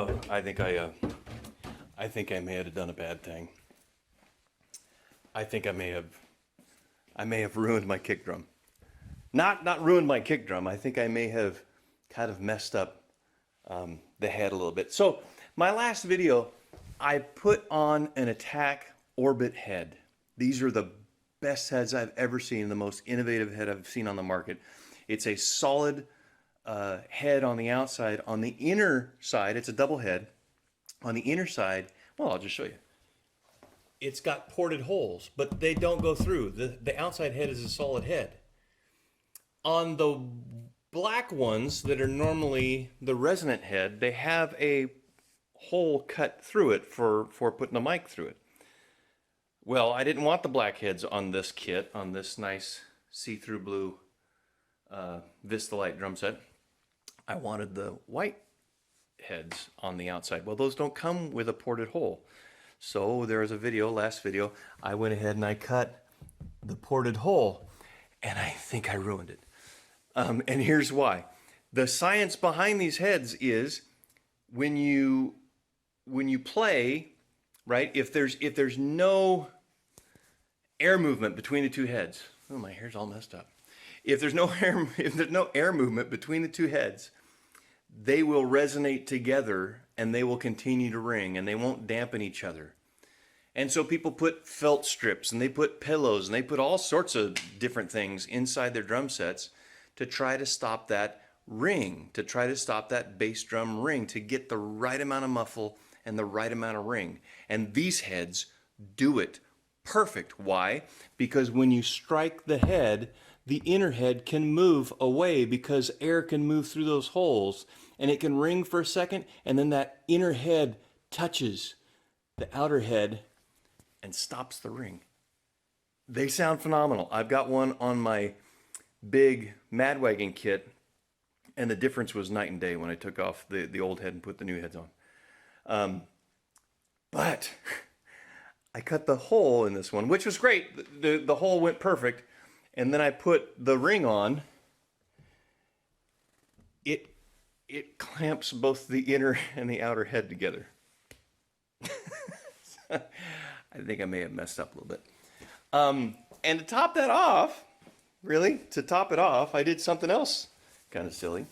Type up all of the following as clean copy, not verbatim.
Oh, I think I may have done a bad thing. I think I may have ruined my kick drum. Not ruined my kick drum. I think I may have kind of messed up the head a little bit. So my last video, I put on an Attack Orbit head. These are the best heads I've ever seen, the most innovative head I've seen on the market. It's a solid head on the outside. On the inner side, it's a double head. On the inner side, well, I'll just show you. It's got ported holes, but they don't go through. The outside head is a solid head. On the black ones that are normally the resonant head, they have a hole cut through it for putting the mic through it. Well, I didn't want the black heads on this kit, on this nice see-through blue Vistalite drum set. I wanted the white heads on the outside. Well, those don't come with a ported hole. So there was a video, last video, I went ahead and I cut the ported hole, and I think I ruined it. And here's why. The science behind these heads is when you play, right, if there's no air movement between the two heads, oh, my hair's all messed up. If there's no air movement between the two heads, they will resonate together and they will continue to ring and they won't dampen each other. And so people put felt strips and they put pillows and they put all sorts of different things inside their drum sets to try to stop that ring, to try to stop that bass drum ring, to get the right amount of muffle and the right amount of ring. And these heads do it perfect. Why? Because when you strike the head, the inner head can move away because air can move through those holes and it can ring for a second, and then that inner head touches the outer head and stops the ring. They sound phenomenal. I've got one on my big Madwagon kit, and the difference was night and day when I took off the old head and put the new heads on. But I cut the hole in this one, which was great. The hole went perfect. And then I put the ring on. It clamps both the inner and the outer head together. I think I may have messed up a little bit. And to top that off, really, to top it off, I did something else kind of silly.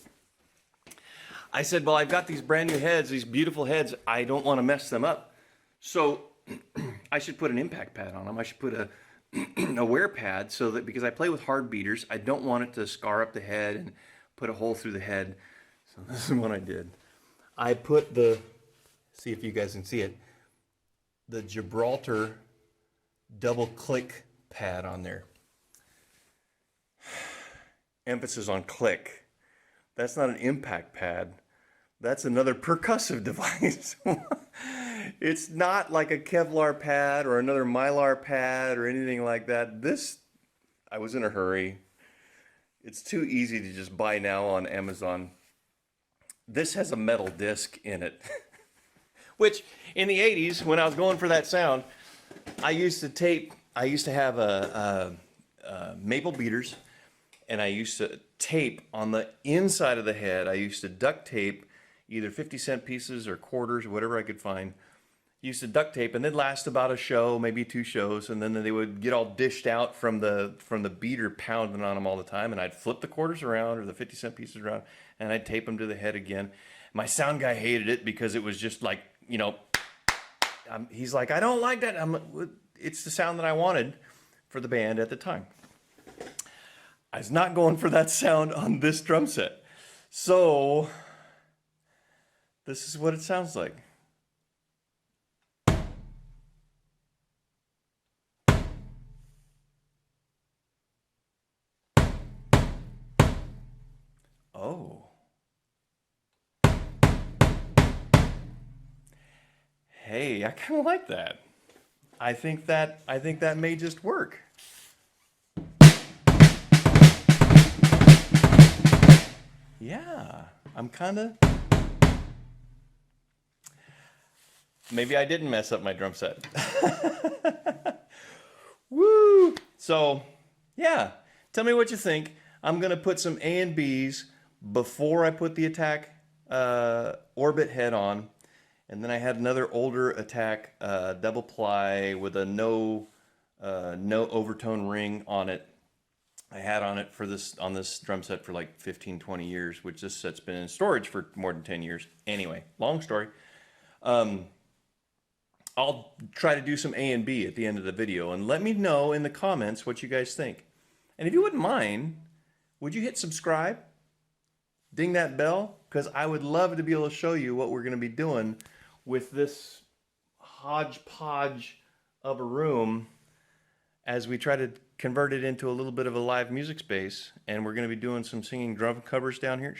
I said, well, I've got these brand new heads, these beautiful heads. I don't want to mess them up. So I should put an impact pad on them. I should put a wear pad so that, because I play with hard beaters, I don't want it to scar up the head and put a hole through the head. So this is what I did. I put see if you guys can see it, the Gibraltar double click pad on there. Emphasis on click. That's not an impact pad. That's another percussive device. It's not like a Kevlar pad or another Mylar pad or anything like that. This, I was in a hurry. It's too easy to just buy now on Amazon. This has a metal disc in it. Which, in the 80s, when I was going for that sound, I used to have maple beaters, and I used to tape on the inside of the head. I used to duct tape either 50-cent pieces or quarters or whatever I could find. Used to duct tape, and they'd last about a show, maybe 2 shows, and then they would get all dished out from the beater pounding on them all the time, and I'd flip the quarters around or the 50-cent pieces around, and I'd tape them to the head again. My sound guy hated it because it was just like, you know, he's like, I don't like that. It's the sound that I wanted for the band at the time. I was not going for that sound on this drum set. So this is what it sounds like. Oh. Hey, I kind of like that. I think that may just work. Yeah, I'm kind of... Maybe I didn't mess up my drum set. Woo! So, yeah, tell me what you think. I'm going to put some A and Bs before I put the Attack Orbit head on. And then I had another older attack, double ply with a no overtone ring on it. I had on it on this drum set for like 15, 20 years, which this set's been in storage for more than 10 years. Anyway, long story. I'll try to do some A and B at the end of the video, and let me know in the comments what you guys think. And if you wouldn't mind, would you hit subscribe? Ding that bell, because I would love to be able to show you what we're going to be doing with this hodgepodge of a room as we try to convert it into a little bit of a live music space. And we're going to be doing some singing drum covers down here,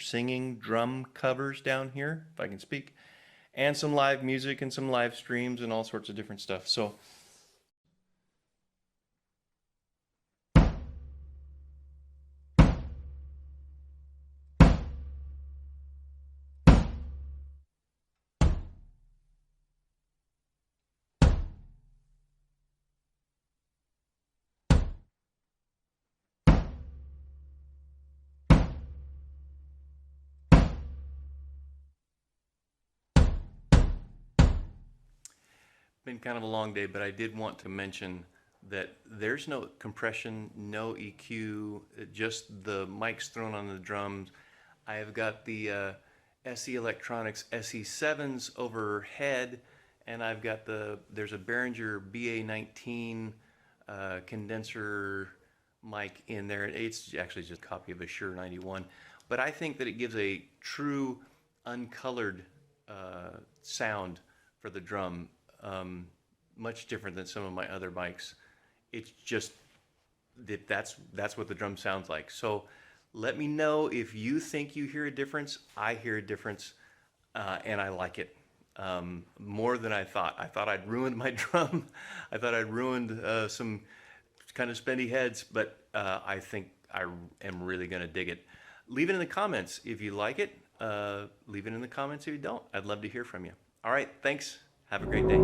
if I can speak, and some live music and some live streams and all sorts of different stuff. So been kind of a long day, but I did want to mention that there's no compression, no EQ, just the mics thrown on the drums. I have got the SE Electronics SE7s overhead, and I've got there's a Behringer BA19 condenser mic in there. It's actually just a copy of a Shure 91, but I think that it gives a true uncolored sound for the drum. Much different than some of my other mics. It's just that's what the drum sounds like. So let me know if you think you hear a difference. I hear a difference, and I like it more than I thought. I thought I'd ruined my drum. I thought I'd ruined some kind of spendy heads, but I think I am really going to dig it. Leave it in the comments if you like it. Leave it in the comments if you don't. I'd love to hear from you. All right, thanks. Have a great day.